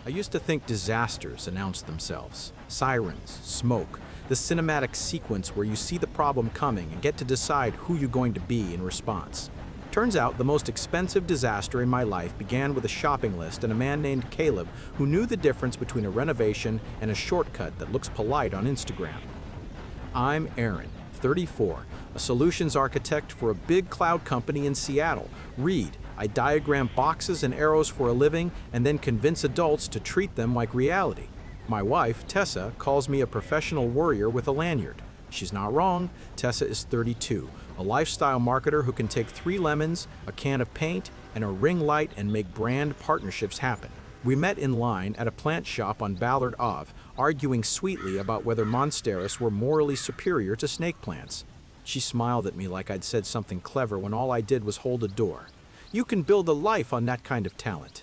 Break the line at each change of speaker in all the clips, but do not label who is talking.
I used to think disasters announced themselves. Sirens, smoke, the cinematic sequence where you see the problem coming and get to decide who you're going to be in response. Turns out the most expensive disaster in my life began with a shopping list and a man named Caleb who knew the difference between a renovation and a shortcut that looks polite on Instagram. I'm Aaron, 34, a solutions architect for a big cloud company in Seattle. Read, I diagram boxes and arrows for a living and then convince adults to treat them like reality. My wife, Tessa, calls me a professional warrior with a lanyard. She's not wrong. Tessa is 32, a lifestyle marketer who can take 3 lemons, a can of paint, and a ring light and make brand partnerships happen. We met in line at a plant shop on Ballard Ave, arguing sweetly about whether monsteras were morally superior to snake plants. She smiled at me like I'd said something clever when all I did was hold a door. You can build a life on that kind of talent.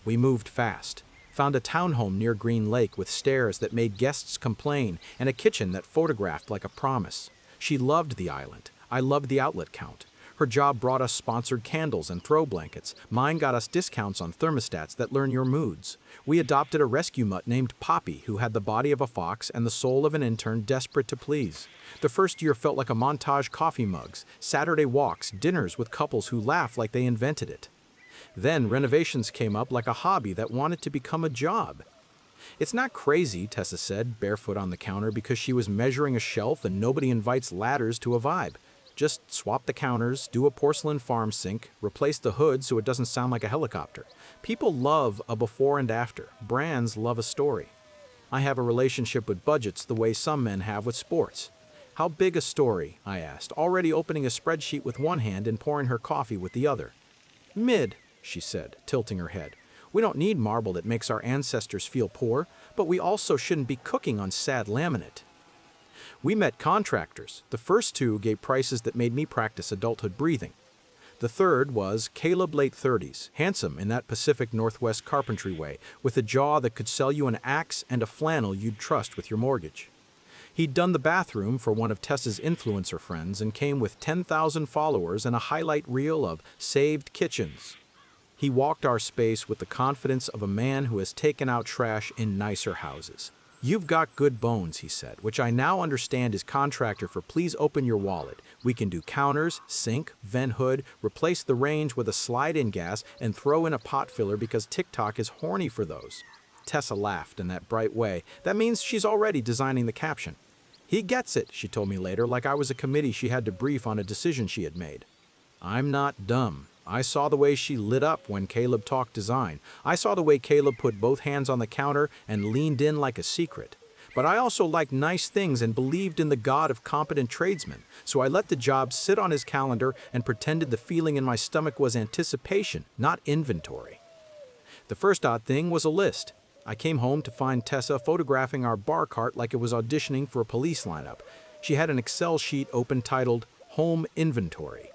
We moved fast, found a townhome near Green Lake with stairs that made guests complain and a kitchen that photographed like a promise. She loved the island. I loved the outlet count. Her job brought us sponsored candles and throw blankets. Mine got us discounts on thermostats that learn your moods. We adopted a rescue mutt named Poppy, who had the body of a fox and the soul of an intern desperate to please. The first year felt like a montage: coffee mugs, Saturday walks, dinners with couples who laugh like they invented it. Then renovations came up like a hobby that wanted to become a job. It's not crazy, Tessa said, barefoot on the counter, because she was measuring a shelf and nobody invites ladders to a vibe. Just swap the counters, do a porcelain farm sink, replace the hood so it doesn't sound like a helicopter. People love a before and after. Brands love a story. I have a relationship with budgets the way some men have with sports. How big a story? I asked, already opening a spreadsheet with one hand and pouring her coffee with the other. Mid, she said, tilting her head. We don't need marble that makes our ancestors feel poor, but we also shouldn't be cooking on sad laminate. We met contractors. The first 2 gave prices that made me practice adulthood breathing. The third was Caleb, late 30s, handsome in that Pacific Northwest carpentry way, with a jaw that could sell you an axe and a flannel you'd trust with your mortgage. He'd done the bathroom for one of Tessa's influencer friends and came with 10,000 followers and a highlight reel of saved kitchens. He walked our space with the confidence of a man who has taken out trash in nicer houses. You've got good bones, he said, which I now understand is contractor for please open your wallet. We can do counters, sink, vent hood, replace the range with a slide-in gas, and throw in a pot filler because TikTok is horny for those. Tessa laughed in that bright way. That means she's already designing the caption. He gets it, she told me later, like I was a committee she had to brief on a decision she had made. I'm not dumb. I saw the way she lit up when Caleb talked design. I saw the way Caleb put both hands on the counter and leaned in like a secret. But I also liked nice things and believed in the God of competent tradesmen, so I let the job sit on his calendar and pretended the feeling in my stomach was anticipation, not inventory. The first odd thing was a list. I came home to find Tessa photographing our bar cart like it was auditioning for a police lineup. She had an Excel sheet open titled Home Inventory.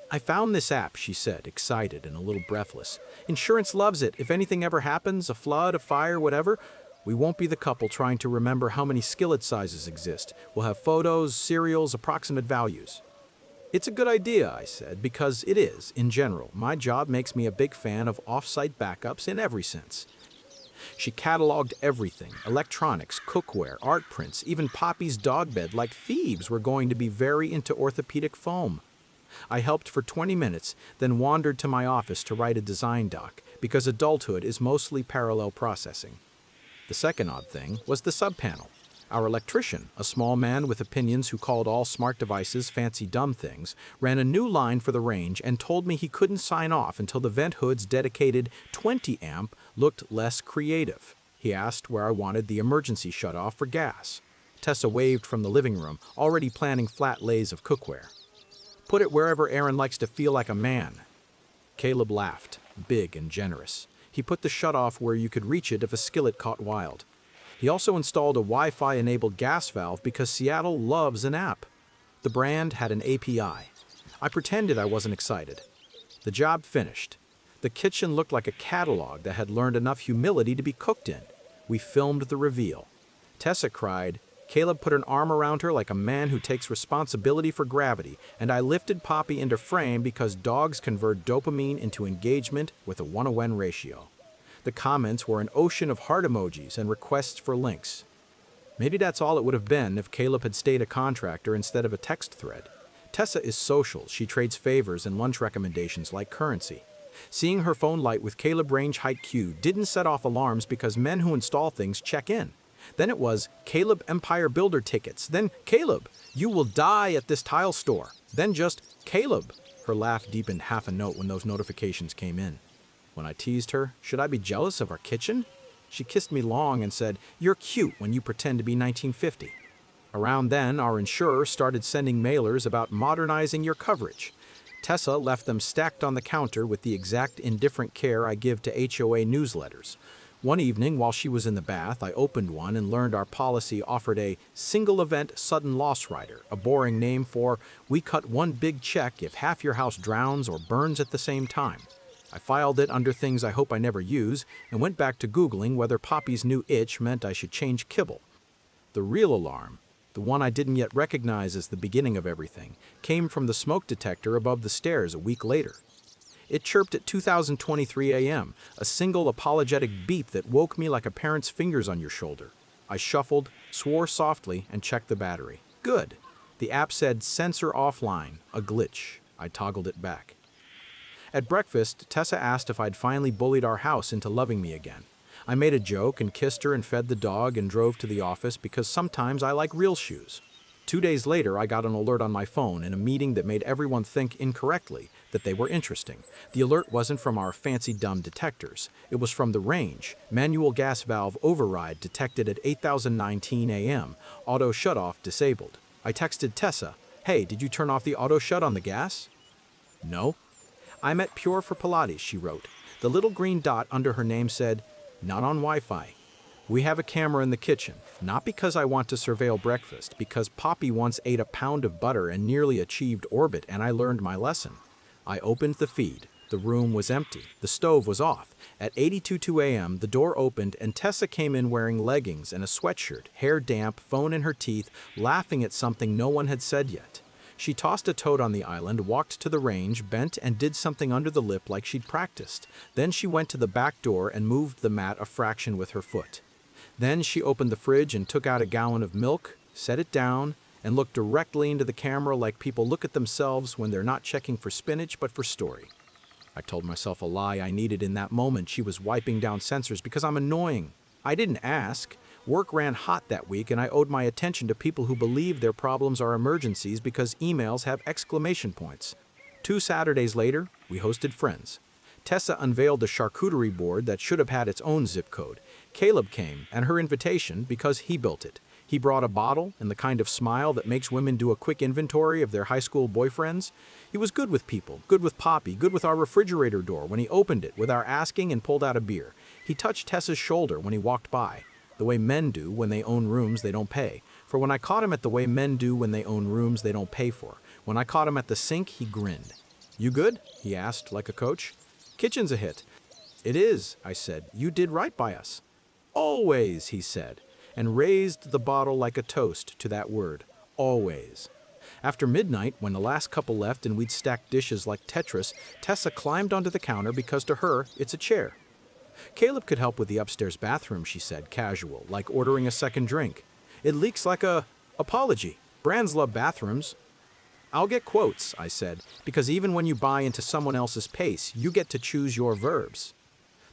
I found this app, she said, excited and a little breathless. Insurance loves it. If anything ever happens, a flood, a fire, whatever, we won't be the couple trying to remember how many skillet sizes exist. We'll have photos, serials, approximate values. It's a good idea, I said, because it is, in general. My job makes me a big fan of off-site backups in every sense. She cataloged everything: electronics, cookware, art prints, even Poppy's dog bed, like thieves were going to be very into orthopedic foam. I helped for 20 minutes, then wandered to my office to write a design doc, because adulthood is mostly parallel processing. The second odd thing was the subpanel. Our electrician, a small man with opinions who called all smart devices fancy dumb things, ran a new line for the range and told me he couldn't sign off until the vent hood's dedicated 20 amp looked less creative. He asked where I wanted the emergency shutoff for gas. Tessa waved from the living room, already planning flat lays of cookware. Put it wherever Aaron likes to feel like a man. Caleb laughed, big and generous. He put the shutoff where you could reach it if a skillet caught wild. He also installed a Wi-Fi-enabled gas valve because Seattle loves an app. The brand had an API. I pretended I wasn't excited. The job finished. The kitchen looked like a catalog that had learned enough humility to be cooked in. We filmed the reveal. Tessa cried. Caleb put an arm around her like a man who takes responsibility for gravity, and I lifted Poppy into frame because dogs convert dopamine into engagement with a 1-to-1 ratio. The comments were an ocean of heart emojis and requests for links. Maybe that's all it would have been if Caleb had stayed a contractor instead of a text thread. Tessa is social. She trades favors and lunch recommendations like currency. Seeing her phone light with Caleb Range Height Q didn't set off alarms because men who install things check in. Then it was Caleb Empire Builder tickets. Then Caleb, you will die at this tile store. Then just Caleb. Her laugh deepened half a note when those notifications came in. When I teased her, should I be jealous of our kitchen? She kissed me long and said, "You're cute when you pretend to be 1950. Around then, our insurer started sending mailers about modernizing your coverage. Tessa left them stacked on the counter with the exact indifferent care I give to HOA newsletters. One evening, while she was in the bath, I opened one and learned our policy offered a single event sudden loss rider, a boring name for we cut one big check if half your house drowns or burns at the same time. I filed it under things I hope I never use and went back to Googling whether Poppy's new itch meant I should change kibble. The real alarm, the one I didn't yet recognize as the beginning of everything, came from the smoke detector above the stairs a week later. It chirped at 2023 a.m., a single apologetic beep that woke me like a parent's fingers on your shoulder. I shuffled, swore softly, and checked the battery. Good. The app said sensor offline, a glitch. I toggled it back. At breakfast, Tessa asked if I'd finally bullied our house into loving me again. I made a joke and kissed her and fed the dog and drove to the office because sometimes I like real shoes. 2 days later, I got an alert on my phone in a meeting that made everyone think incorrectly that they were interesting. The alert wasn't from our fancy dumb detectors. It was from the range. Manual gas valve override detected at 8:19 a.m. Auto shutoff disabled. I texted Tessa, "Hey, did you turn off the auto shut on the gas?" "No." "I'm at Pure for Pilates," she wrote. The little green dot under her name said, "Not on Wi-Fi. We have a camera in the kitchen, not because I want to surveil breakfast, because Poppy once ate a pound of butter and nearly achieved orbit, and I learned my lesson." I opened the feed. The room was empty. The stove was off. At 8:22 a.m., the door opened, and Tessa came in wearing leggings and a sweatshirt, hair damp, phone in her teeth, laughing at something no one had said yet. She tossed a toad on the island, walked to the range, bent and did something under the lip like she'd practiced. Then she went to the back door and moved the mat a fraction with her foot. Then she opened the fridge and took out a gallon of milk, set it down, and looked directly into the camera like people look at themselves when they're not checking for spinach but for story. I told myself a lie I needed in that moment. She was wiping down sensors because I'm annoying. I didn't ask. Work ran hot that week, and I owed my attention to people who believe their problems are emergencies because emails have exclamation points. 2 Saturdays later, we hosted friends. Tessa unveiled a charcuterie board that should have had its own zip code. Caleb came, and her invitation, because he built it. He brought a bottle and the kind of smile that makes women do a quick inventory of their high school boyfriends. He was good with people, good with Poppy, good with our refrigerator door when he opened it with our asking and pulled out a beer. He touched Tessa's shoulder when he walked by, the way men do when they own rooms they don't pay. For when I caught him at the way men do when they own rooms they don't pay for. When I caught him at the sink, he grinned. "You good?" he asked, like a coach. "Kitchen's a hit." "It is," I said. "You did right by us." "Always," he said, and raised the bottle like a toast to that word, always. After midnight, when the last couple left and we'd stacked dishes like Tetris, Tessa climbed onto the counter because to her, it's a chair. "Caleb could help with the upstairs bathroom," she said, casual, like ordering a second drink. "It leaks like a apology. Brands love bathrooms." "I'll get quotes," I said, "because even when you buy into someone else's pace, you get to choose your verbs."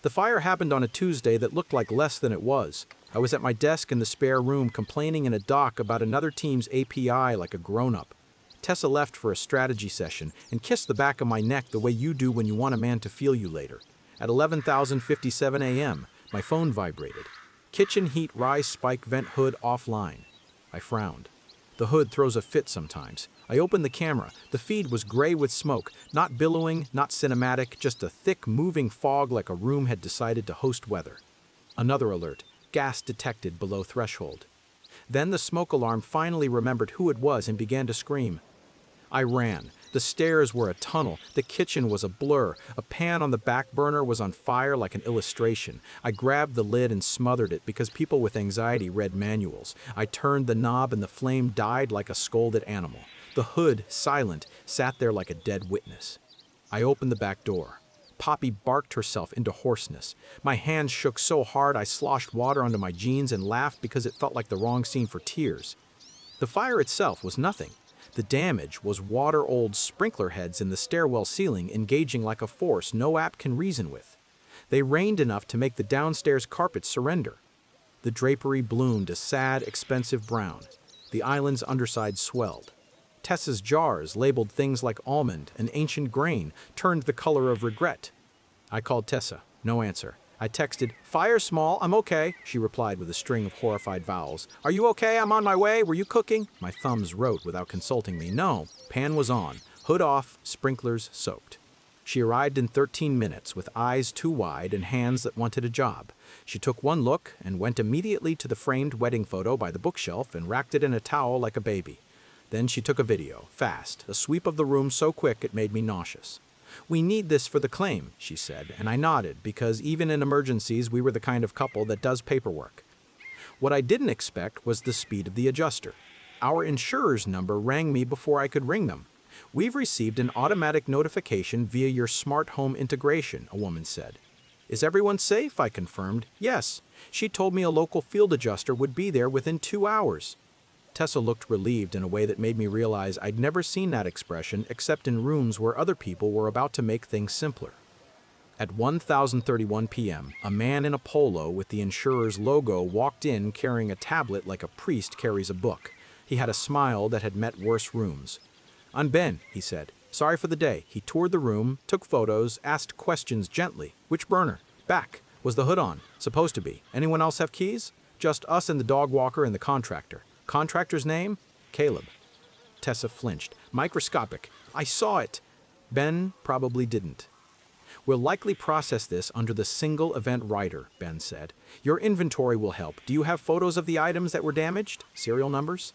The fire happened on a Tuesday that looked like less than it was. I was at my desk in the spare room complaining in a doc about another team's API like a grown-up. Tessa left for a strategy session and kissed the back of my neck the way you do when you want a man to feel you later. At 11:57 a.m., my phone vibrated. "Kitchen heat rise spike vent hood offline." I frowned. The hood throws a fit sometimes. I opened the camera. The feed was gray with smoke, not billowing, not cinematic, just a thick, moving fog like a room had decided to host weather. Another alert. Gas detected below threshold. Then the smoke alarm finally remembered who it was and began to scream. I ran. The stairs were a tunnel. The kitchen was a blur. A pan on the back burner was on fire like an illustration. I grabbed the lid and smothered it because people with anxiety read manuals. I turned the knob and the flame died like a scolded animal. The hood, silent, sat there like a dead witness. I opened the back door. Poppy barked herself into hoarseness. My hands shook so hard I sloshed water onto my jeans and laughed because it felt like the wrong scene for tears. The fire itself was nothing. The damage was water-old sprinkler heads in the stairwell ceiling engaging like a force no app can reason with. They rained enough to make the downstairs carpet surrender. The drapery bloomed a sad, expensive brown. The island's underside swelled. Tessa's jars, labeled things like almond and ancient grain, turned the color of regret. I called Tessa. No answer. I texted, "Fire small, I'm okay," she replied with a string of horrified vowels. "Are you okay? I'm on my way. Were you cooking?" My thumbs wrote without consulting me. No. Pan was on. Hood off, sprinklers soaked. She arrived in 13 minutes with eyes too wide and hands that wanted a job. She took one look and went immediately to the framed wedding photo by the bookshelf and wrapped it in a towel like a baby. Then she took a video, fast, a sweep of the room so quick it made me nauseous. "We need this for the claim," she said, and I nodded because even in emergencies we were the kind of couple that does paperwork. What I didn't expect was the speed of the adjuster. Our insurer's number rang me before I could ring them. "We've received an automatic notification via your smart home integration," a woman said. "Is everyone safe?" I confirmed. "Yes. She told me a local field adjuster would be there within 2 hours." Tessa looked relieved in a way that made me realize I'd never seen that expression except in rooms where other people were about to make things simpler. At 1031 p.m., a man in a polo with the insurer's logo walked in carrying a tablet like a priest carries a book. He had a smile that had met worse rooms. "I'm Ben," he said. "Sorry for the day." He toured the room, took photos, asked questions gently. "Which burner?" "Back." "Was the hood on?" "Supposed to be." "Anyone else have keys?" "Just us and the dog walker and the contractor." "Contractor's name?" "Caleb." Tessa flinched. "Microscopic. I saw it." Ben probably didn't. "We'll likely process this under the single event rider," Ben said. "Your inventory will help. Do you have photos of the items that were damaged? Serial numbers?"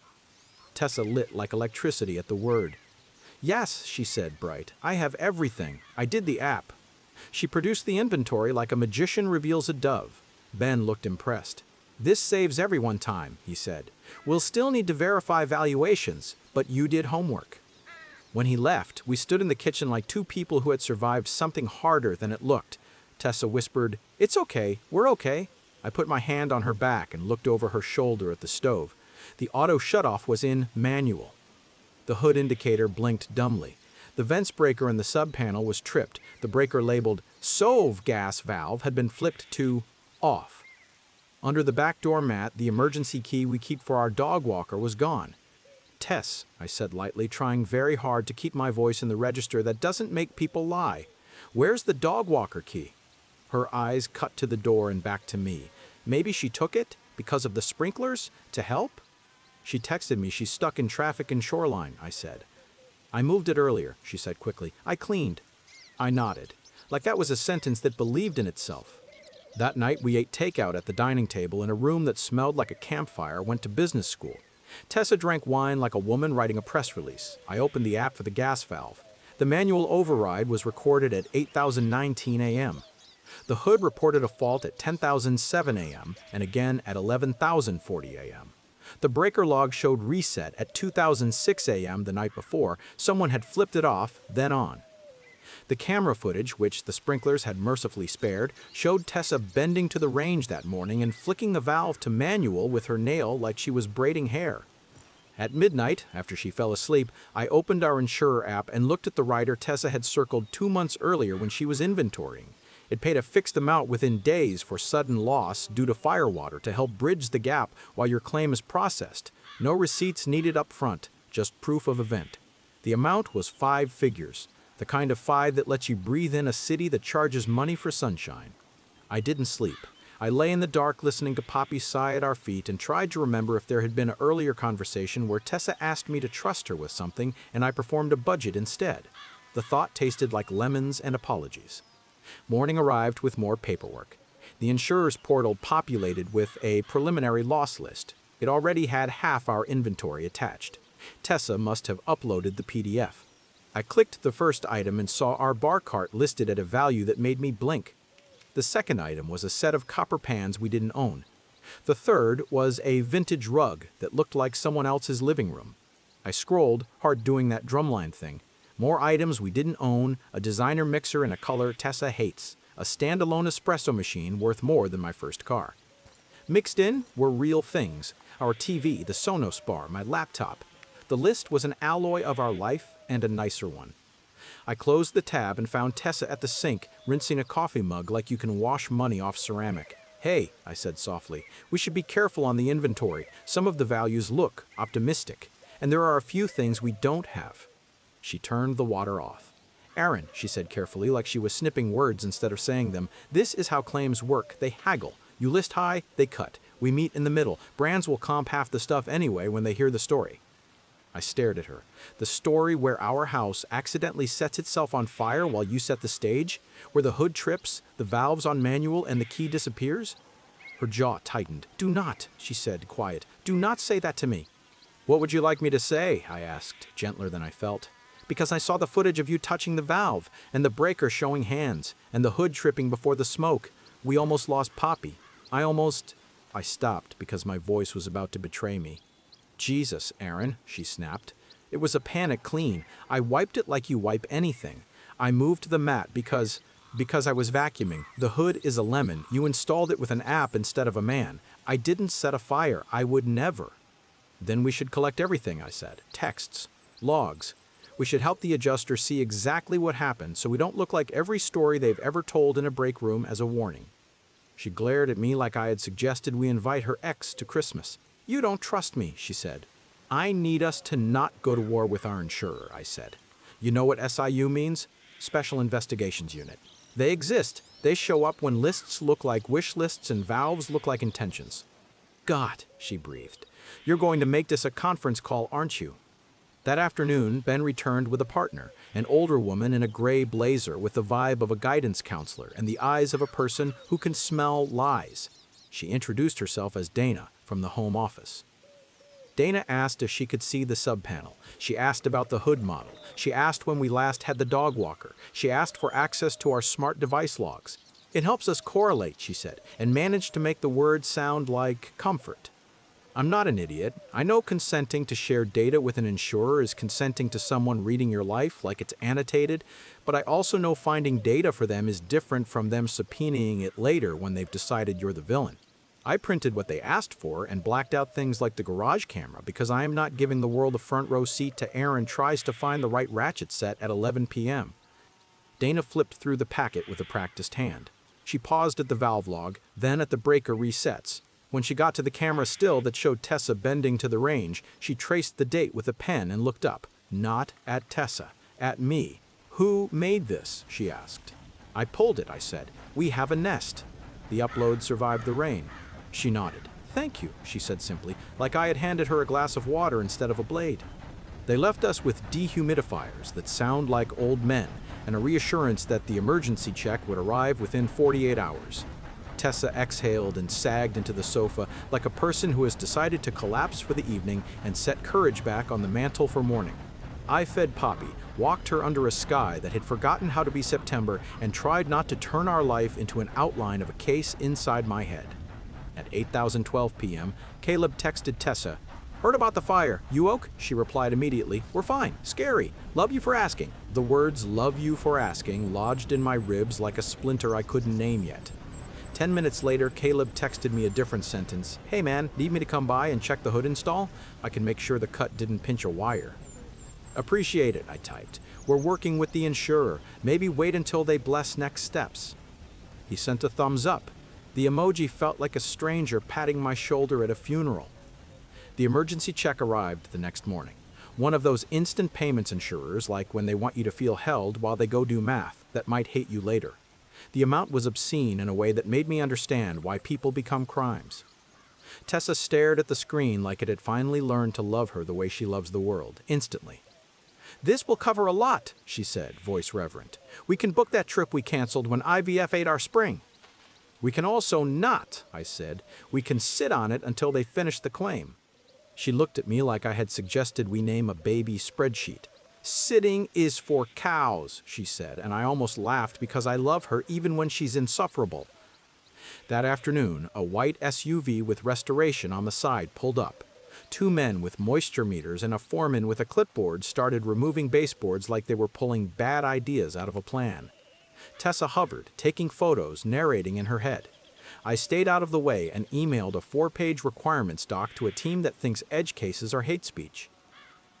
Tessa lit like electricity at the word. "Yes," she said, bright. "I have everything. I did the app." She produced the inventory like a magician reveals a dove. Ben looked impressed. "This saves everyone time," he said. "We'll still need to verify valuations, but you did homework." When he left, we stood in the kitchen like two people who had survived something harder than it looked. Tessa whispered, "It's okay, we're okay." I put my hand on her back and looked over her shoulder at the stove. The auto shutoff was in manual. The hood indicator blinked dumbly. The vents breaker in the sub-panel was tripped. The breaker labeled SOV gas valve had been flipped to off. Under the back door mat, the emergency key we keep for our dog walker was gone. "Tess," I said lightly, trying very hard to keep my voice in the register that doesn't make people lie. "Where's the dog walker key?" Her eyes cut to the door and back to me. Maybe she took it, because of the sprinklers, to help? She texted me she's stuck in traffic in Shoreline, I said. "I moved it earlier," she said quickly. "I cleaned." I nodded, like that was a sentence that believed in itself. That night we ate takeout at the dining table in a room that smelled like a campfire, went to business school. Tessa drank wine like a woman writing a press release. I opened the app for the gas valve. The manual override was recorded at 8,019 a.m. The hood reported a fault at 10,007 a.m. and again at 11,040 a.m. The breaker log showed reset at 2,006 a.m. the night before. Someone had flipped it off, then on. The camera footage, which the sprinklers had mercifully spared, showed Tessa bending to the range that morning and flicking the valve to manual with her nail like she was braiding hair. At midnight, after she fell asleep, I opened our insurer app and looked at the rider Tessa had circled 2 months earlier when she was inventorying. It paid a fixed amount within days for sudden loss due to firewater to help bridge the gap while your claim is processed. No receipts needed up front, just proof of event. The amount was 5 figures. The kind of 5 that lets you breathe in a city that charges money for sunshine. I didn't sleep. I lay in the dark listening to Poppy sigh at our feet and tried to remember if there had been an earlier conversation where Tessa asked me to trust her with something and I performed a budget instead. The thought tasted like lemons and apologies. Morning arrived with more paperwork. The insurer's portal populated with a preliminary loss list. It already had half our inventory attached. Tessa must have uploaded the PDF. I clicked the first item and saw our bar cart listed at a value that made me blink. The second item was a set of copper pans we didn't own. The third was a vintage rug that looked like someone else's living room. I scrolled, hard doing that drumline thing. More items we didn't own, a designer mixer in a color Tessa hates, a standalone espresso machine worth more than my first car. Mixed in were real things: our TV, the Sonos bar, my laptop. The list was an alloy of our life and a nicer one. I closed the tab and found Tessa at the sink, rinsing a coffee mug like you can wash money off ceramic. "Hey," I said softly, "we should be careful on the inventory. Some of the values look optimistic, and there are a few things we don't have." She turned the water off. "Aaron," she said carefully, like she was snipping words instead of saying them, "this is how claims work. They haggle. You list high, they cut. We meet in the middle. Brands will comp half the stuff anyway when they hear the story." I stared at her. The story where our house accidentally sets itself on fire while you set the stage? Where the hood trips, the valves on manual, and the key disappears? Her jaw tightened. "Do not," she said, quiet. "Do not say that to me." "What would you like me to say?" I asked, gentler than I felt. "Because I saw the footage of you touching the valve, and the breaker showing hands, and the hood tripping before the smoke. We almost lost Poppy. I stopped because my voice was about to betray me. "Jesus, Aaron," she snapped. "It was a panic clean. I wiped it like you wipe anything. I moved the mat because I was vacuuming. The hood is a lemon. You installed it with an app instead of a man. I didn't set a fire. I would never." "Then we should collect everything," I said. "Texts, logs. We should help the adjuster see exactly what happened so we don't look like every story they've ever told in a break room as a warning." She glared at me like I had suggested we invite her ex to Christmas. "You don't trust me," she said. "I need us to not go to war with our insurer," I said. "You know what SIU means? Special Investigations Unit. They exist. They show up when lists look like wish lists and valves look like intentions." "God," she breathed. "You're going to make this a conference call, aren't you?" That afternoon, Ben returned with a partner, an older woman in a gray blazer with the vibe of a guidance counselor and the eyes of a person who can smell lies. She introduced herself as Dana from the home office. Dana asked if she could see the subpanel. She asked about the hood model. She asked when we last had the dog walker. She asked for access to our smart device logs. "It helps us correlate," she said, and managed to make the word sound like comfort. I'm not an idiot. I know consenting to share data with an insurer is consenting to someone reading your life like it's annotated, but I also know finding data for them is different from them subpoenaing it later when they've decided you're the villain. I printed what they asked for and blacked out things like the garage camera because I am not giving the world a front row seat to Aaron tries to find the right ratchet set at 11 p.m. Dana flipped through the packet with a practiced hand. She paused at the valve log, then at the breaker resets. When she got to the camera still that showed Tessa bending to the range, she traced the date with a pen and looked up. Not at Tessa, at me. "Who made this?" she asked. "I pulled it," I said. "We have a nest." "The upload survived the rain." She nodded. "Thank you," she said simply, like I had handed her a glass of water instead of a blade. They left us with dehumidifiers that sound like old men and a reassurance that the emergency check would arrive within 48 hours. Tessa exhaled and sagged into the sofa like a person who has decided to collapse for the evening and set courage back on the mantle for morning. I fed Poppy, walked her under a sky that had forgotten how to be September, and tried not to turn our life into an outline of a case inside my head. At 8:12 p.m., Caleb texted Tessa. "Heard about the fire. You ok?" She replied immediately. "We're fine. Scary. Love you for asking." The words "love you for asking" lodged in my ribs like a splinter I couldn't name yet. 10 minutes later, Caleb texted me a different sentence. "Hey man, need me to come by and check the hood install? I can make sure the cut didn't pinch a wire." "Appreciate it," I typed. "We're working with the insurer. Maybe wait until they bless next steps." He sent a thumbs up. The emoji felt like a stranger patting my shoulder at a funeral. The emergency check arrived the next morning. One of those instant payments insurers, like when they want you to feel held while they go do math, that might hate you later. The amount was obscene in a way that made me understand why people become crimes. Tessa stared at the screen like it had finally learned to love her the way she loves the world, instantly. "This will cover a lot," she said, voice reverent. "We can book that trip we canceled when IVF ate our spring." "We can also not," I said. "We can sit on it until they finish the claim." She looked at me like I had suggested we name a baby spreadsheet. "Sitting is for cows," she said, and I almost laughed because I love her even when she's insufferable. That afternoon, a white SUV with restoration on the side pulled up. Two men with moisture meters and a foreman with a clipboard started removing baseboards like they were pulling bad ideas out of a plan. Tessa hovered, taking photos, narrating in her head. I stayed out of the way and emailed a 4-page requirements doc to a team that thinks edge cases are hate speech.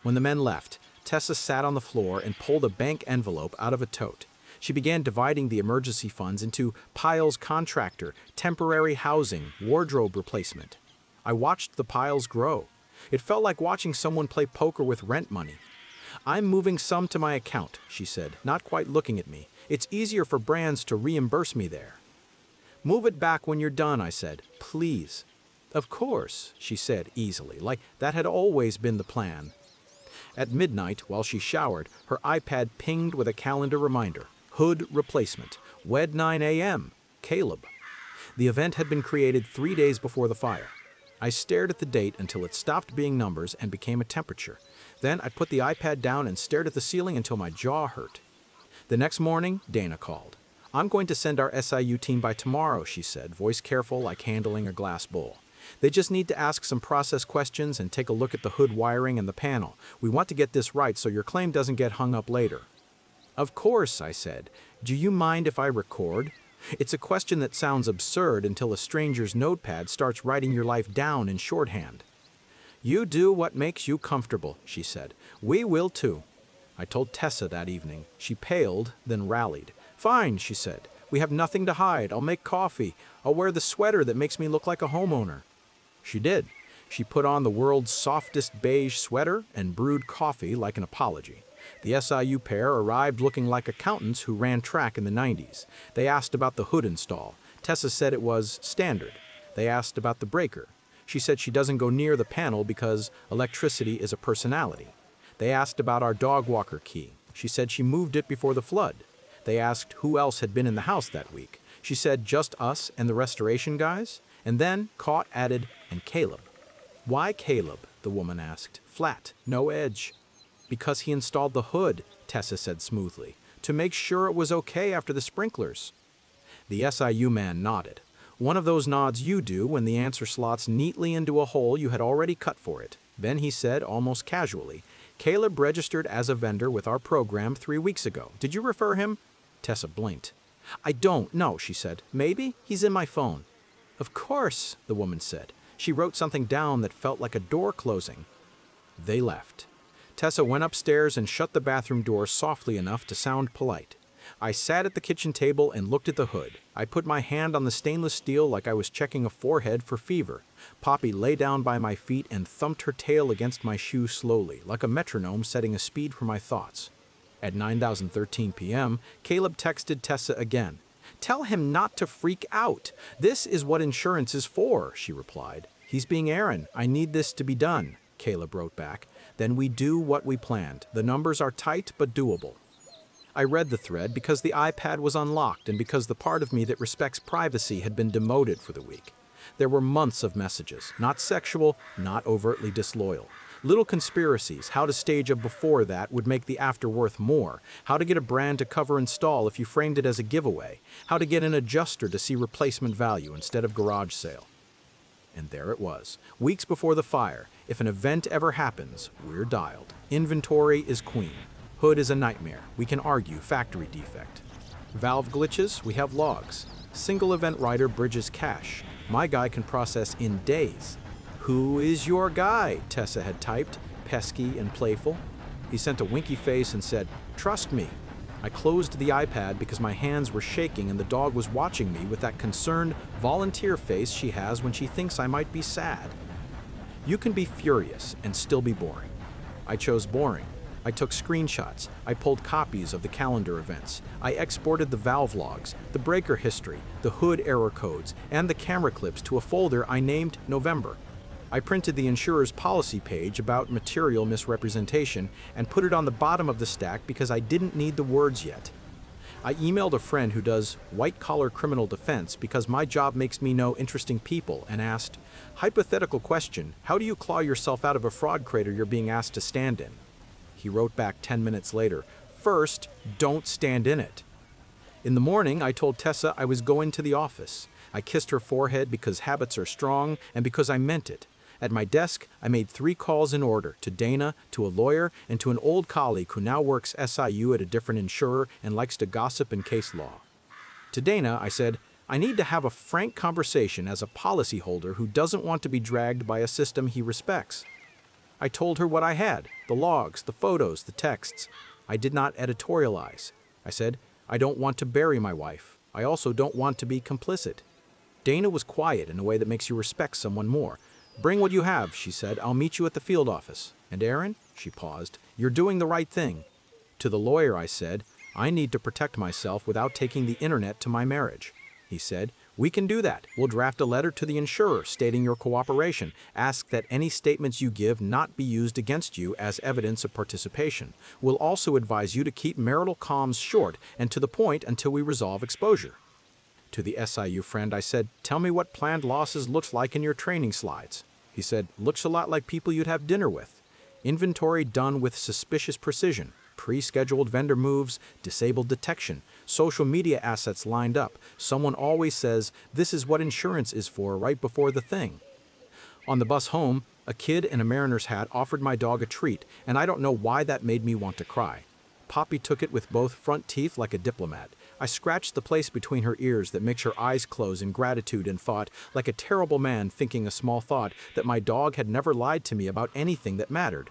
When the men left, Tessa sat on the floor and pulled a bank envelope out of a tote. She began dividing the emergency funds into piles contractor, temporary housing, wardrobe replacement. I watched the piles grow. It felt like watching someone play poker with rent money. "I'm moving some to my account," she said, not quite looking at me. "It's easier for brands to reimburse me there." "Move it back when you're done," I said. "Please." "Of course," she said easily, like that had always been the plan. At midnight, while she showered, her iPad pinged with a calendar reminder. Hood replacement. Wed 9 a.m. Caleb. The event had been created 3 days before the fire. I stared at the date until it stopped being numbers and became a temperature. Then I put the iPad down and stared at the ceiling until my jaw hurt. The next morning, Dana called. "I'm going to send our SIU team by tomorrow," she said, voice careful like handling a glass bowl. "They just need to ask some process questions and take a look at the hood wiring and the panel. We want to get this right so your claim doesn't get hung up later." "Of course," I said. "Do you mind if I record?" It's a question that sounds absurd until a stranger's notepad starts writing your life down in shorthand. "You do what makes you comfortable," she said. "We will too." I told Tessa that evening. She paled, then rallied. "Fine," she said. "We have nothing to hide. I'll make coffee. I'll wear the sweater that makes me look like a homeowner." She did. She put on the world's softest beige sweater and brewed coffee like an apology. The SIU pair arrived looking like accountants who ran track in the 90s. They asked about the hood install. Tessa said it was standard. They asked about the breaker. She said she doesn't go near the panel because electricity is a personality. They asked about our dog walker key. She said she moved it before the flood. They asked who else had been in the house that week. She said just us and the restoration guys. And then, caught, added, "and Caleb." "Why Caleb?" the woman asked. "Flat, no edge." "Because he installed the hood," Tessa said smoothly, "to make sure it was okay after the sprinklers." The SIU man nodded. One of those nods you do when the answer slots neatly into a hole you had already cut for it. Then he said, almost casually, "Caleb registered as a vendor with our program 3 weeks ago. Did you refer him?" Tessa blinked. "I don't know," she said. "Maybe? He's in my phone." "Of course," the woman said. She wrote something down that felt like a door closing. They left. Tessa went upstairs and shut the bathroom door softly enough to sound polite. I sat at the kitchen table and looked at the hood. I put my hand on the stainless steel like I was checking a forehead for fever. Poppy lay down by my feet and thumped her tail against my shoe slowly, like a metronome setting a speed for my thoughts. At 9:13 p.m., Caleb texted Tessa again. "Tell him not to freak out. This is what insurance is for," she replied. "He's being Aaron. I need this to be done," Caleb wrote back. "Then we do what we planned. The numbers are tight but doable." I read the thread because the iPad was unlocked and because the part of me that respects privacy had been demoted for the week. There were months of messages, not sexual, not overtly disloyal. Little conspiracies, how to stage a before that would make the after worth more, how to get a brand to cover install if you framed it as a giveaway, how to get an adjuster to see replacement value instead of garage sale. And there it was, weeks before the fire. If an event ever happens, we're dialed. Inventory is queen. Hood is a nightmare. We can argue factory defect. Valve glitches, we have logs. Single event writer bridges cache. My guy can process in days. "Who is your guy?" Tessa had typed, pesky and playful. He sent a winky face and said, "Trust me." I closed the iPad because my hands were shaking and the dog was watching me with that concerned, volunteer face she has when she thinks I might be sad. You can be furious and still be boring. I chose boring. I took screenshots. I pulled copies of the calendar events. I exported the valve logs, the breaker history, the hood error codes, and the camera clips to a folder I named November. I printed the insurer's policy page about material misrepresentation and put it on the bottom of the stack because I didn't need the words yet. I emailed a friend who does white-collar criminal defense because my job makes me know interesting people and asked, "Hypothetical question, how do you claw yourself out of a fraud crater you're being asked to stand in?" He wrote back 10 minutes later, "First, don't stand in it." In the morning, I told Tessa I was going to the office. I kissed her forehead because habits are strong and because I meant it. At my desk, I made 3 calls in order, to Dana, to a lawyer, and to an old colleague who now works SIU at a different insurer and likes to gossip in case law. To Dana, I said, I need to have a frank conversation as a policyholder who doesn't want to be dragged by a system he respects. I told her what I had, the logs, the photos, the texts. I did not editorialize. I said, I don't want to bury my wife. I also don't want to be complicit. Dana was quiet in a way that makes you respect someone more. Bring what you have, she said. I'll meet you at the field office. And Aaron, she paused, you're doing the right thing. To the lawyer, I said, I need to protect myself without taking the internet to my marriage. He said, we can do that. We'll draft a letter to the insurer stating your cooperation. Ask that any statements you give not be used against you as evidence of participation. We'll also advise you to keep marital comms short and to the point until we resolve exposure. To the SIU friend, I said, tell me what planned losses looks like in your training slides. He said, looks a lot like people you'd have dinner with. Inventory done with suspicious precision. Pre-scheduled vendor moves, disabled detection, social media assets lined up. Someone always says, this is what insurance is for right before the thing. On the bus home, a kid in a mariner's hat offered my dog a treat, and I don't know why that made me want to cry. Poppy took it with both front teeth like a diplomat. I scratched the place between her ears that makes her eyes close in gratitude and thought, like a terrible man thinking a small thought, that my dog had never lied to me about anything that mattered.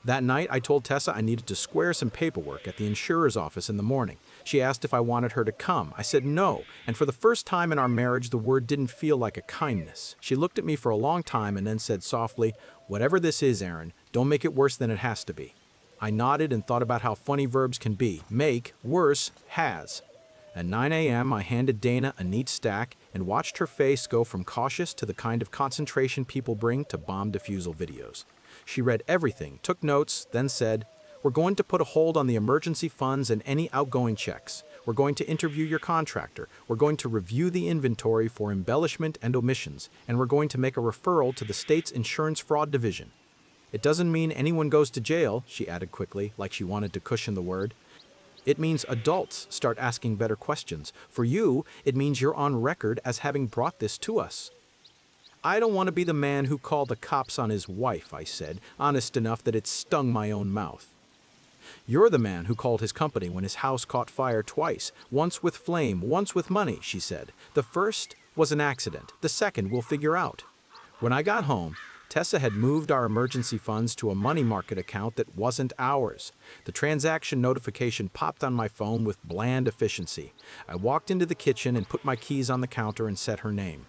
That night, I told Tessa I needed to square some paperwork at the insurer's office in the morning. She asked if I wanted her to come. I said no, and for the first time in our marriage, the word didn't feel like a kindness. She looked at me for a long time and then said softly, whatever this is, Aaron, don't make it worse than it has to be. I nodded and thought about how funny verbs can be. Make, worse, has. At 9 a.m., I handed Dana a neat stack and watched her face go from cautious to the kind of concentration people bring to bomb defusal videos. She read everything, took notes, then said, we're going to put a hold on the emergency funds and any outgoing checks. We're going to interview your contractor. We're going to review the inventory for embellishment and omissions, and we're going to make a referral to the state's insurance fraud division. It doesn't mean anyone goes to jail, she added quickly, like she wanted to cushion the word. It means adults start asking better questions. For you, it means you're on record as having brought this to us. I don't want to be the man who called the cops on his wife, I said, honest enough that it stung my own mouth. You're the man who called his company when his house caught fire twice, once with flame, once with money, she said. The first was an accident. The second we'll figure out. When I got home, Tessa had moved our emergency funds to a money market account that wasn't ours. The transaction notification popped on my phone with bland efficiency. I walked into the kitchen and put my keys on the counter and said her name.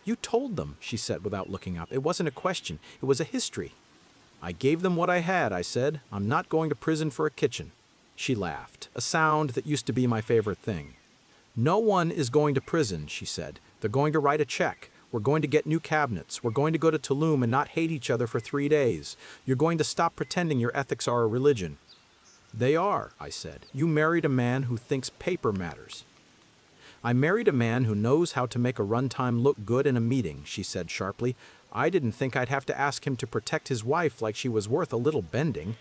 You told them, she said without looking up. It wasn't a question. It was a history. I gave them what I had, I said. I'm not going to prison for a kitchen. She laughed, a sound that used to be my favorite thing. No one is going to prison, she said. They're going to write a check. We're going to get new cabinets. We're going to go to Tulum and not hate each other for 3 days. You're going to stop pretending your ethics are a religion. They are, I said. You married a man who thinks paper matters. I married a man who knows how to make a runtime look good in a meeting, she said sharply. I didn't think I'd have to ask him to protect his wife like she was worth a little bending.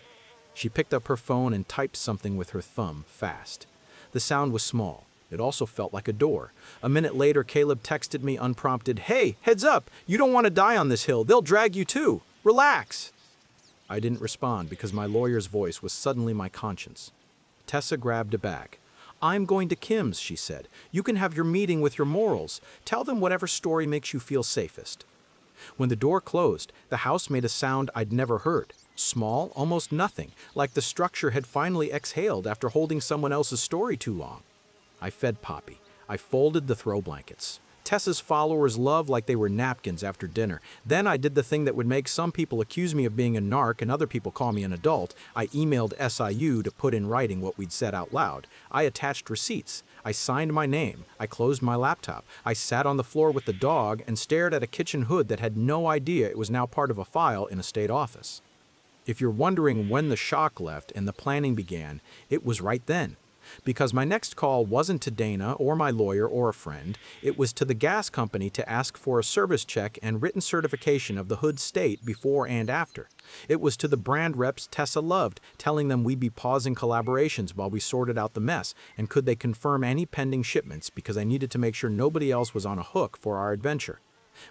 She picked up her phone and typed something with her thumb, fast. The sound was small. It also felt like a door. A minute later, Caleb texted me unprompted, Hey, heads up! You don't want to die on this hill. They'll drag you too. Relax! I didn't respond because my lawyer's voice was suddenly my conscience. Tessa grabbed a bag. I'm going to Kim's, she said. You can have your meeting with your morals. Tell them whatever story makes you feel safest. When the door closed, the house made a sound I'd never heard. Small, almost nothing, like the structure had finally exhaled after holding someone else's story too long. I fed Poppy. I folded the throw blankets. Tessa's followers love like they were napkins after dinner. Then I did the thing that would make some people accuse me of being a narc and other people call me an adult. I emailed SIU to put in writing what we'd said out loud. I attached receipts. I signed my name. I closed my laptop. I sat on the floor with the dog and stared at a kitchen hood that had no idea it was now part of a file in a state office. If you're wondering when the shock left and the planning began, it was right then. Because my next call wasn't to Dana or my lawyer or a friend, it was to the gas company to ask for a service check and written certification of the hood state before and after. It was to the brand reps Tessa loved, telling them we'd be pausing collaborations while we sorted out the mess, and could they confirm any pending shipments because I needed to make sure nobody else was on a hook for our adventure.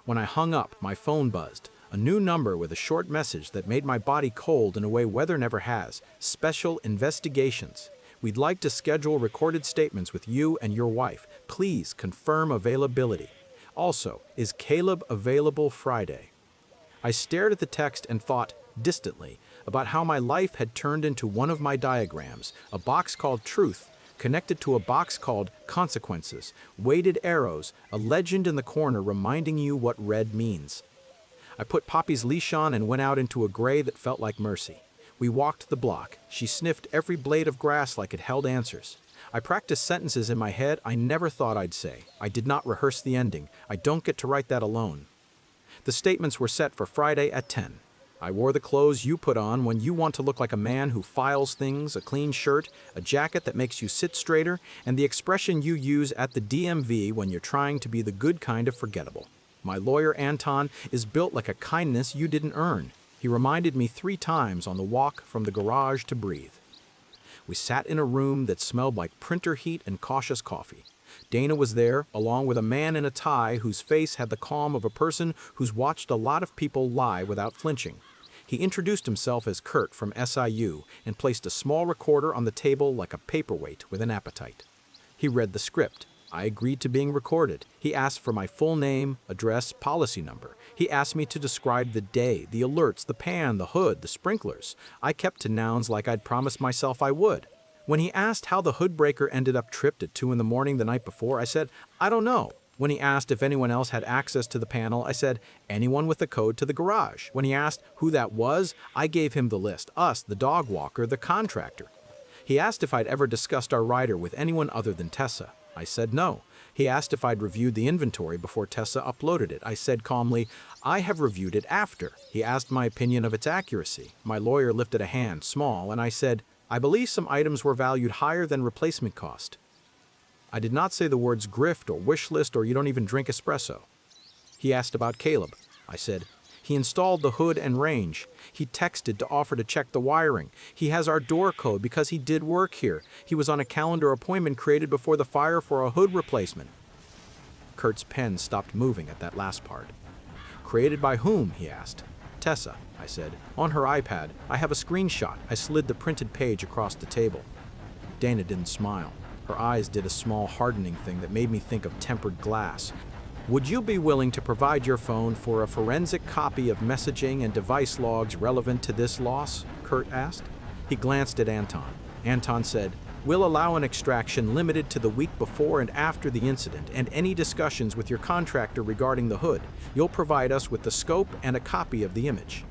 When I hung up, my phone buzzed. A new number with a short message that made my body cold in a way weather never has. Special investigations. We'd like to schedule recorded statements with you and your wife. Please confirm availability. Also, is Caleb available Friday? I stared at the text and thought, distantly, about how my life had turned into one of my diagrams, a box called Truth, connected to a box called Consequences, weighted arrows, a legend in the corner reminding you what red means. I put Poppy's leash on and went out into a gray that felt like mercy. We walked the block. She sniffed every blade of grass like it held answers. I practiced sentences in my head I never thought I'd say. I did not rehearse the ending. I don't get to write that alone. The statements were set for Friday at 10. I wore the clothes you put on when you want to look like a man who files things, a clean shirt, a jacket that makes you sit straighter, and the expression you use at the DMV when you're trying to be the good kind of forgettable. My lawyer, Anton, is built like a kindness you didn't earn. He reminded me 3 times on the walk from the garage to breathe. We sat in a room that smelled like printer heat and cautious coffee. Dana was there, along with a man in a tie whose face had the calm of a person who's watched a lot of people lie without flinching. He introduced himself as Kurt from SIU and placed a small recorder on the table like a paperweight with an appetite. He read the script. I agreed to being recorded. He asked for my full name, address, policy number. He asked me to describe the day, the alerts, the pan, the hood, the sprinklers. I kept to nouns like I'd promised myself I would. When he asked how the hood breaker ended up tripped at 2 in the morning the night before, I said, I don't know. When he asked if anyone else had access to the panel, I said, anyone with the code to the garage. When he asked who that was, I gave him the list, us, the dog walker, the contractor. He asked if I'd ever discussed our rider with anyone other than Tessa. I said no. He asked if I'd reviewed the inventory before Tessa uploaded it. I said calmly, I have reviewed it after. He asked my opinion of its accuracy. My lawyer lifted a hand, small, and I said, I believe some items were valued higher than replacement cost. I did not say the words grift or wish list or you don't even drink espresso. He asked about Caleb. I said, he installed the hood and range. He texted to offer to check the wiring. He has our door code because he did work here. He was on a calendar appointment created before the fire for a hood replacement. Kurt's pen stopped moving at that last part. Created by whom? He asked. Tessa, I said. On her iPad, I have a screenshot. I slid the printed page across the table. Dana didn't smile. Her eyes did a small hardening thing that made me think of tempered glass. Would you be willing to provide your phone for a forensic copy of messaging and device logs relevant to this loss? Kurt asked. He glanced at Anton. Anton said, we'll allow an extraction limited to the week before and after the incident and any discussions with your contractor regarding the hood. You'll provide us with the scope and a copy of the image.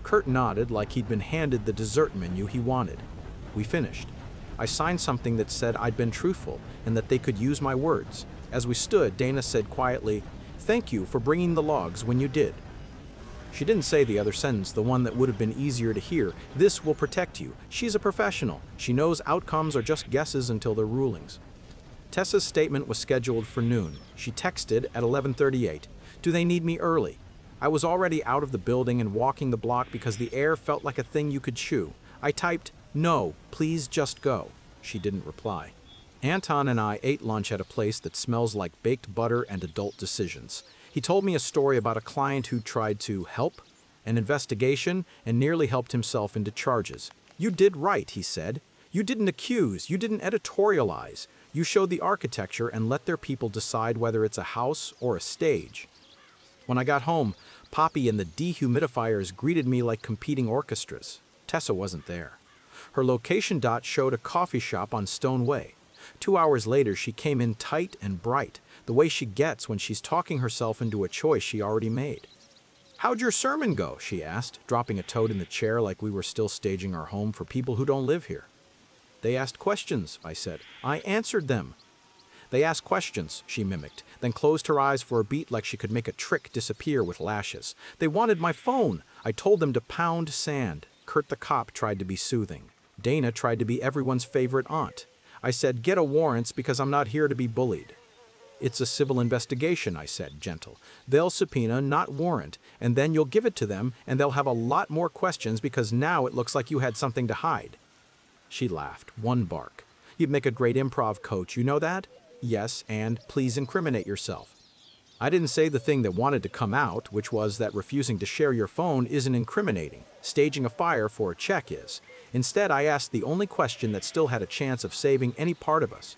Kurt nodded like he'd been handed the dessert menu he wanted. We finished. I signed something that said I'd been truthful and that they could use my words. As we stood, Dana said quietly, thank you for bringing the logs when you did. She didn't say the other sentence, the one that would have been easier to hear. This will protect you. She's a professional. She knows outcomes are just guesses until they're rulings. Tessa's statement was scheduled for noon. She texted at 11:38. Do they need me early? I was already out of the building and walking the block because the air felt like a thing you could chew. I typed, no, please just go. She didn't reply. Anton and I ate lunch at a place that smells like baked butter and adult decisions. He told me a story about a client who tried to help an investigation and nearly helped himself into charges. You did right, he said. You didn't accuse, you didn't editorialize. You showed the architecture and let their people decide whether it's a house or a stage. When I got home, Poppy and the dehumidifiers greeted me like competing orchestras. Tessa wasn't there. Her location dot showed a coffee shop on Stone Way. 2 hours later, she came in tight and bright, the way she gets when she's talking herself into a choice she already made. How'd your sermon go? She asked, dropping a toad in the chair like we were still staging our home for people who don't live here. They asked questions, I said. I answered them. They asked questions, she mimicked, then closed her eyes for a beat like she could make a trick disappear with lashes. They wanted my phone. I told them to pound sand. Kurt the cop tried to be soothing. Dana tried to be everyone's favorite aunt. I said, get a warrant because I'm not here to be bullied. It's a civil investigation, I said, gentle. They'll subpoena, not warrant, and then you'll give it to them, and they'll have a lot more questions because now it looks like you had something to hide. She laughed, one bark. You'd make a great improv coach, you know that? Yes, and please incriminate yourself. I didn't say the thing that wanted to come out, which was that refusing to share your phone isn't incriminating. Staging a fire for a check is. Instead, I asked the only question that still had a chance of saving any part of us.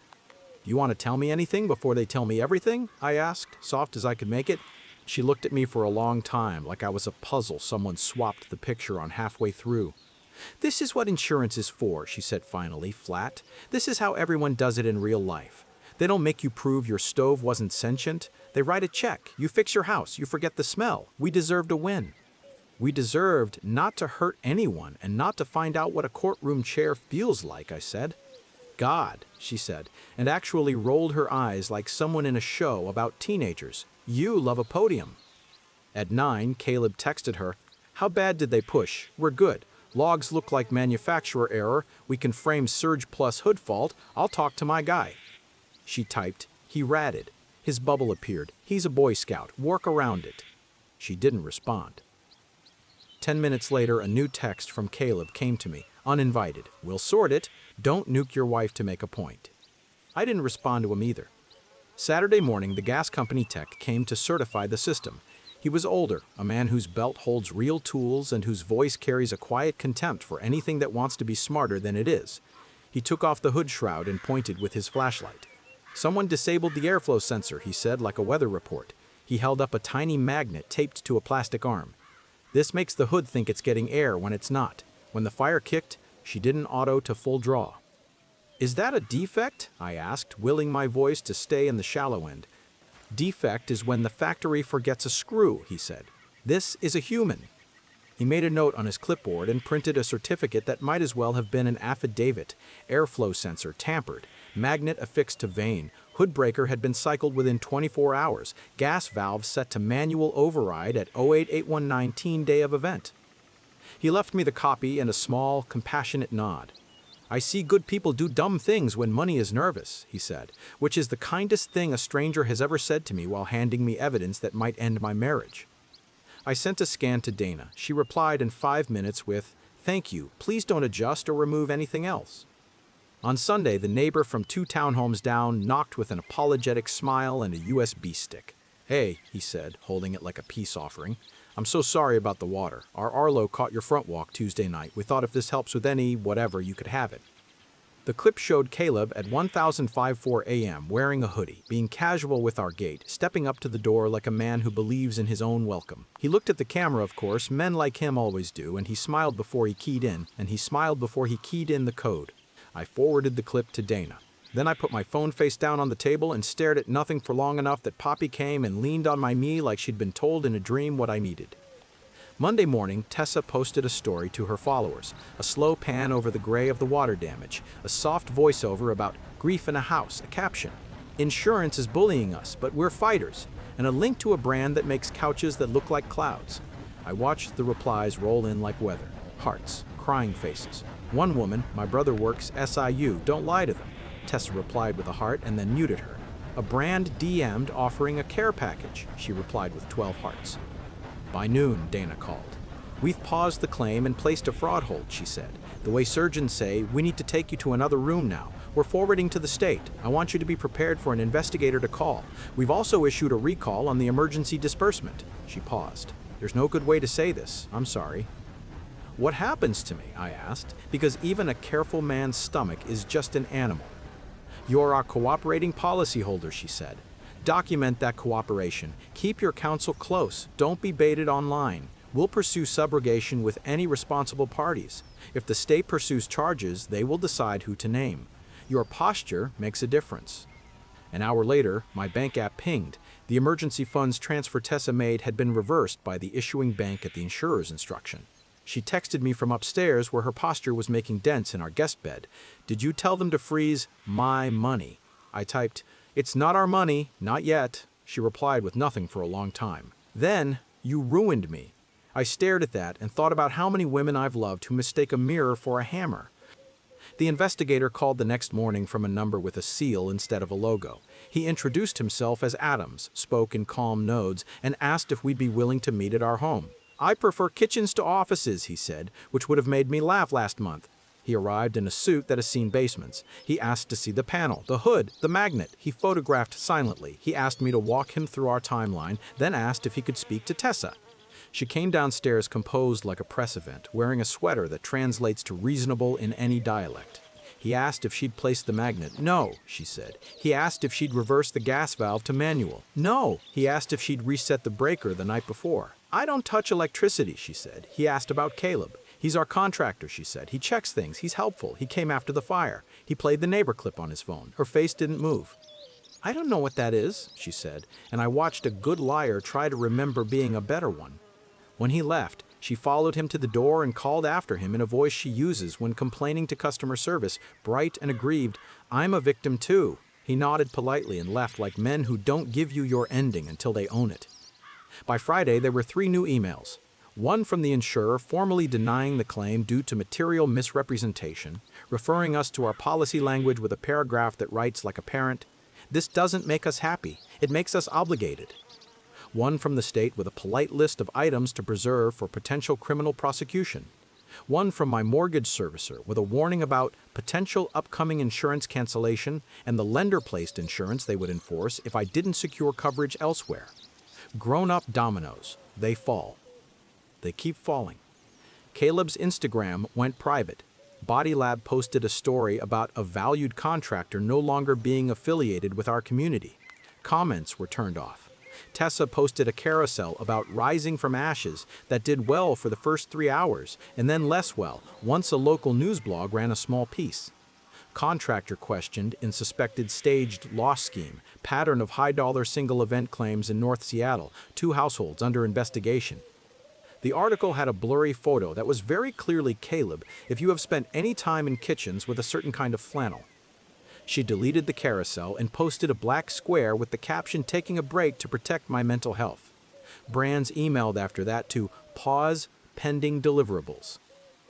"Do you want to tell me anything before they tell me everything?" I asked, soft as I could make it. She looked at me for a long time, like I was a puzzle someone swapped the picture on halfway through. "This is what insurance is for," she said finally, flat. "This is how everyone does it in real life. They don't make you prove your stove wasn't sentient. They write a check. You fix your house. You forget the smell. We deserved a win." "We deserved not to hurt anyone and not to find out what a courtroom chair feels like," I said. "God," she said, and actually rolled her eyes like someone in a show about teenagers. "You love a podium." At 9, Caleb texted her, "How bad did they push? We're good. Logs look like manufacturer error. We can frame surge plus hood fault. I'll talk to my guy." She typed, "He ratted." His bubble appeared. "He's a Boy Scout. Work around it." She didn't respond. 10 minutes later, a new text from Caleb came to me, uninvited. "We'll sort it. Don't nuke your wife to make a point." I didn't respond to him either. Saturday morning, the gas company tech came to certify the system. He was older, a man whose belt holds real tools and whose voice carries a quiet contempt for anything that wants to be smarter than it is. He took off the hood shroud and pointed with his flashlight. "Someone disabled the airflow sensor," he said, like a weather report. He held up a tiny magnet taped to a plastic arm. "This makes the hood think it's getting air when it's not. When the fire kicked, she didn't auto to full draw." "Is that a defect?" I asked, willing my voice to stay in the shallow end. "Defect is when the factory forgets a screw," he said. "This is a human." He made a note on his clipboard and printed a certificate that might as well have been an affidavit. Airflow sensor tampered. Magnet affixed to vane. Hood breaker had been cycled within 24 hours. Gas valve set to manual override at 088119 day of event. He left me the copy and a small, compassionate nod. "I see good people do dumb things when money is nervous," he said, which is the kindest thing a stranger has ever said to me while handing me evidence that might end my marriage. I sent a scan to Dana. She replied in 5 minutes with, "Thank you. Please don't adjust or remove anything else." On Sunday, the neighbor from 2 townhomes down knocked with an apologetic smile and a USB stick. "Hey," he said, holding it like a peace offering. "I'm so sorry about the water. Our Arlo caught your front walk Tuesday night. We thought if this helps with any whatever, you could have it." The clip showed Caleb at 1054 a.m. wearing a hoodie, being casual with our gate, stepping up to the door like a man who believes in his own welcome. He looked at the camera, of course, men like him always do, and he smiled before he keyed in, the code. I forwarded the clip to Dana. Then I put my phone face down on the table and stared at nothing for long enough that Poppy came and leaned on my knee like she'd been told in a dream what I needed. Monday morning, Tessa posted a story to her followers, a slow pan over the gray of the water damage, a soft voiceover about grief in a house, a caption, "Insurance is bullying us, but we're fighters," and a link to a brand that makes couches that look like clouds. I watched the replies roll in like weather. Hearts, crying faces. One woman, "My brother works SIU, don't lie to them." Tessa replied with a heart and then muted her. A brand DM'd offering a care package. She replied with 12 hearts. By noon, Dana called. "We've paused the claim and placed a fraud hold," she said. "The way surgeons say, we need to take you to another room now. We're forwarding to the state. I want you to be prepared for an investigator to call. We've also issued a recall on the emergency disbursement." She paused. "There's no good way to say this. I'm sorry." "What happens to me?" I asked, because even a careful man's stomach is just an animal. "You're our cooperating policyholder," she said. "Document that cooperation. Keep your counsel close. Don't be baited online. We'll pursue subrogation with any responsible parties. If the state pursues charges, they will decide who to name. Your posture makes a difference." An hour later, my bank app pinged. The emergency funds transfer Tessa made had been reversed by the issuing bank at the insurer's instruction. She texted me from upstairs where her posture was making dents in our guest bed. "Did you tell them to freeze my money?" I typed, "It's not our money, not yet." She replied with nothing for a long time. Then, "You ruined me." I stared at that and thought about how many women I've loved who mistake a mirror for a hammer. The investigator called the next morning from a number with a seal instead of a logo. He introduced himself as Adams, spoke in calm nodes, and asked if we'd be willing to meet at our home. "I prefer kitchens to offices," he said, which would have made me laugh last month. He arrived in a suit that has seen basements. He asked to see the panel, the hood, the magnet. He photographed silently. He asked me to walk him through our timeline, then asked if he could speak to Tessa. She came downstairs composed like a press event, wearing a sweater that translates to reasonable in any dialect. He asked if she'd placed the magnet. No, she said. He asked if she'd reversed the gas valve to manual. No. He asked if she'd reset the breaker the night before. I don't touch electricity, she said. He asked about Caleb. He's our contractor, she said. He checks things. He's helpful. He came after the fire. He played the neighbor clip on his phone. Her face didn't move. I don't know what that is, she said, and I watched a good liar try to remember being a better one. When he left, she followed him to the door and called after him in a voice she uses when complaining to customer service, bright and aggrieved, "I'm a victim too." He nodded politely and left like men who don't give you your ending until they own it. By Friday, there were 3 new emails. One from the insurer formally denying the claim due to material misrepresentation, referring us to our policy language with a paragraph that writes like a parent, "This doesn't make us happy. It makes us obligated." One from the state with a polite list of items to preserve for potential criminal prosecution. One from my mortgage servicer with a warning about potential upcoming insurance cancellation and the lender-placed insurance they would enforce if I didn't secure coverage elsewhere. Grown-up dominoes. They fall. They keep falling. Caleb's Instagram went private. Body Lab posted a story about a valued contractor no longer being affiliated with our community. Comments were turned off. Tessa posted a carousel about rising from ashes that did well for the first 3 hours and then less well once a local news blog ran a small piece. Contractor questioned in suspected staged loss scheme, pattern of high-dollar single event claims in North Seattle, 2 households under investigation. The article had a blurry photo that was very clearly Caleb if you have spent any time in kitchens with a certain kind of flannel. She deleted the carousel and posted a black square with the caption "taking a break to protect my mental health." Brands emailed after that to pause pending deliverables.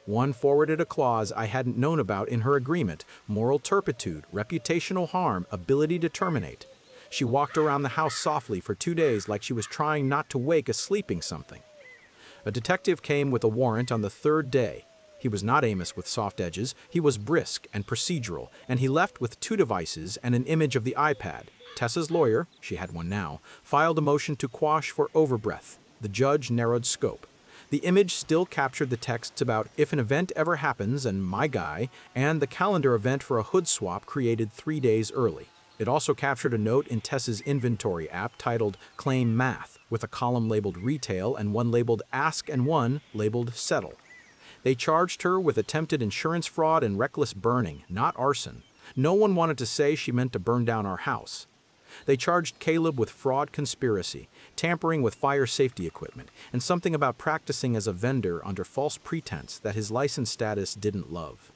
One forwarded a clause I hadn't known about in her agreement: moral turpitude, reputational harm, ability to terminate. She walked around the house softly for 2 days like she was trying not to wake a sleeping something. A detective came with a warrant on the 3rd day. He was not Amos with soft edges, he was brisk and procedural, and he left with 2 devices and an image of the iPad. Tessa's lawyer, she had one now, filed a motion to quash for overbreath. The judge narrowed scope. The image still captured the texts about if an event ever happens and my guy, and the calendar event for a hood swap created 3 days early. It also captured a note in Tessa's inventory app titled Claim Math, with a column labeled Retail and one labeled Ask and one labeled Settle. They charged her with attempted insurance fraud and reckless burning, not arson. No one wanted to say she meant to burn down our house. They charged Caleb with fraud conspiracy, tampering with fire safety equipment, and something about practicing as a vendor under false pretense that his license status didn't love.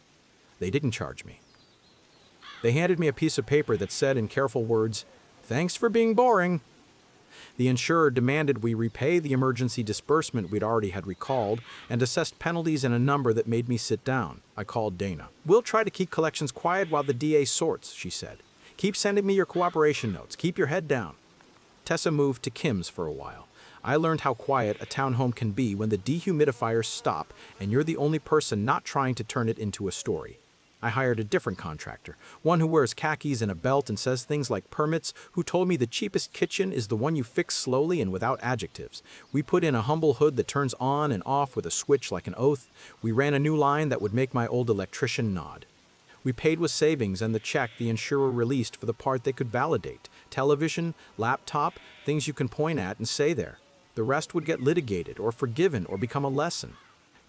They didn't charge me. They handed me a piece of paper that said in careful words, "Thanks for being boring." The insurer demanded we repay the emergency disbursement we'd already had recalled and assessed penalties in a number that made me sit down. I called Dana. "We'll try to keep collections quiet while the DA sorts," she said. "Keep sending me your cooperation notes. Keep your head down." Tessa moved to Kim's for a while. I learned how quiet a townhome can be when the dehumidifiers stop and you're the only person not trying to turn it into a story. I hired a different contractor, one who wears khakis and a belt and says things like permits, who told me the cheapest kitchen is the one you fix slowly and without adjectives. We put in a humble hood that turns on and off with a switch like an oath. We ran a new line that would make my old electrician nod. We paid with savings and the check the insurer released for the part they could validate. Television, laptop, things you can point at and say there. The rest would get litigated or forgiven or become a lesson.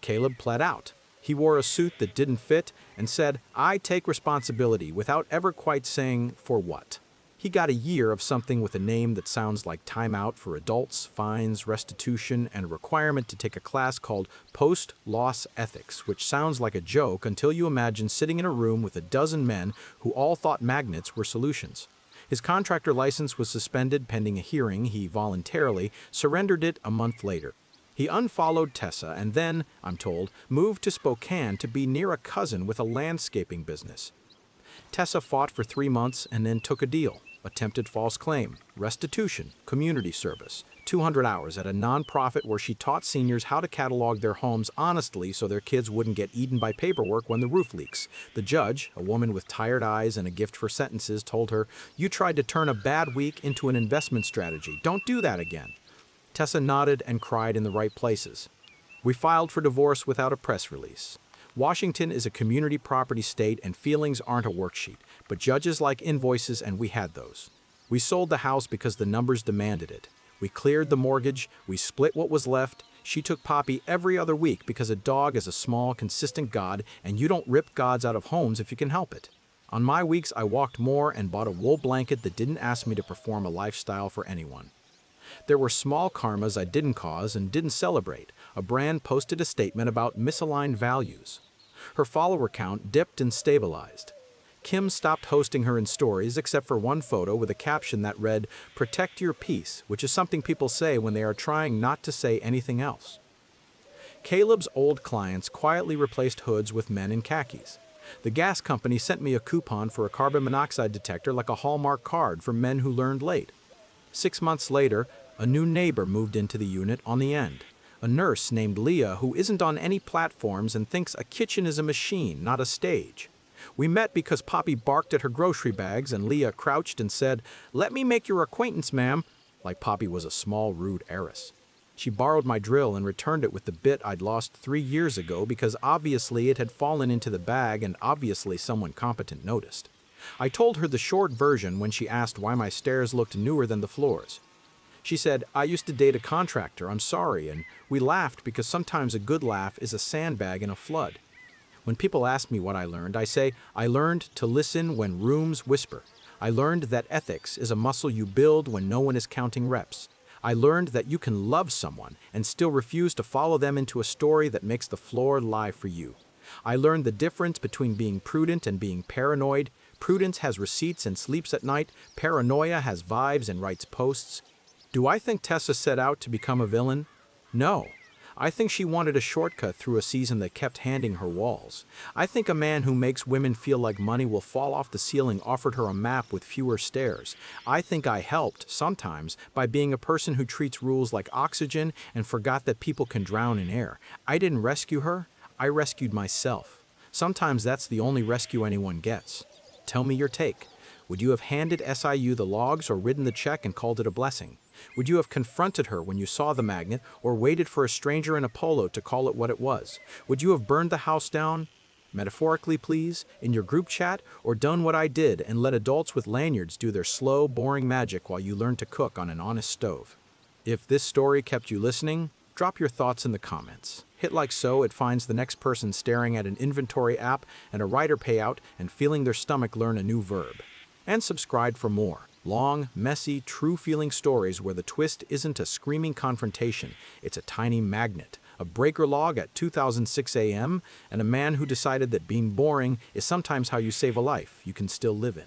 Caleb pled out. He wore a suit that didn't fit and said, "I take responsibility," without ever quite saying for what. He got a year of something with a name that sounds like timeout for adults, fines, restitution, and a requirement to take a class called Post-Loss Ethics, which sounds like a joke until you imagine sitting in a room with a dozen men who all thought magnets were solutions. His contractor license was suspended pending a hearing. He voluntarily surrendered it a month later. He unfollowed Tessa and then, I'm told, moved to Spokane to be near a cousin with a landscaping business. Tessa fought for 3 months and then took a deal. Attempted false claim, restitution, community service, 200 hours at a nonprofit where she taught seniors how to catalog their homes honestly so their kids wouldn't get eaten by paperwork when the roof leaks. The judge, a woman with tired eyes and a gift for sentences, told her, "You tried to turn a bad week into an investment strategy. Don't do that again." Tessa nodded and cried in the right places. We filed for divorce without a press release. Washington is a community property state and feelings aren't a worksheet, but judges like invoices and we had those. We sold the house because the numbers demanded it. We cleared the mortgage, we split what was left. She took Poppy every other week because a dog is a small, consistent god and you don't rip gods out of homes if you can help it. On my weeks, I walked more and bought a wool blanket that didn't ask me to perform a lifestyle for anyone. There were small karmas I didn't cause and didn't celebrate. A brand posted a statement about misaligned values. Her follower count dipped and stabilized. Kim stopped hosting her in stories except for one photo with a caption that read, "Protect your peace," which is something people say when they are trying not to say anything else. Caleb's old clients quietly replaced hoods with men in khakis. The gas company sent me a coupon for a carbon monoxide detector like a Hallmark card for men who learned late. 6 months later, a new neighbor moved into the unit on the end. A nurse named Leah who isn't on any platforms and thinks a kitchen is a machine, not a stage. We met because Poppy barked at her grocery bags and Leah crouched and said, "Let me make your acquaintance, ma'am," like Poppy was a small, rude heiress. She borrowed my drill and returned it with the bit I'd lost 3 years ago because obviously it had fallen into the bag and obviously someone competent noticed. I told her the short version when she asked why my stairs looked newer than the floors. She said, "I used to date a contractor, I'm sorry," and we laughed because sometimes a good laugh is a sandbag in a flood. When people ask me what I learned, I say, I learned to listen when rooms whisper. I learned that ethics is a muscle you build when no one is counting reps. I learned that you can love someone and still refuse to follow them into a story that makes the floor lie for you. I learned the difference between being prudent and being paranoid. Prudence has receipts and sleeps at night. Paranoia has vibes and writes posts. Do I think Tessa set out to become a villain? No. I think she wanted a shortcut through a season that kept handing her walls. I think a man who makes women feel like money will fall off the ceiling offered her a map with fewer stairs. I think I helped, sometimes, by being a person who treats rules like oxygen and forgot that people can drown in air. I didn't rescue her, I rescued myself. Sometimes that's the only rescue anyone gets. Tell me your take. Would you have handed SIU the logs or written the check and called it a blessing? Would you have confronted her when you saw the magnet or waited for a stranger in a polo to call it what it was? Would you have burned the house down, metaphorically please, in your group chat, or done what I did and let adults with lanyards do their slow, boring magic while you learn to cook on an honest stove? If this story kept you listening, drop your thoughts in the comments. Hit like so it finds the next person staring at an inventory app and a writer payout and feeling their stomach learn a new verb. And subscribe for more. Long, messy, true-feeling stories where the twist isn't a screaming confrontation, it's a tiny magnet, a breaker log at 2006 a.m., and a man who decided that being boring is sometimes how you save a life you can still live in.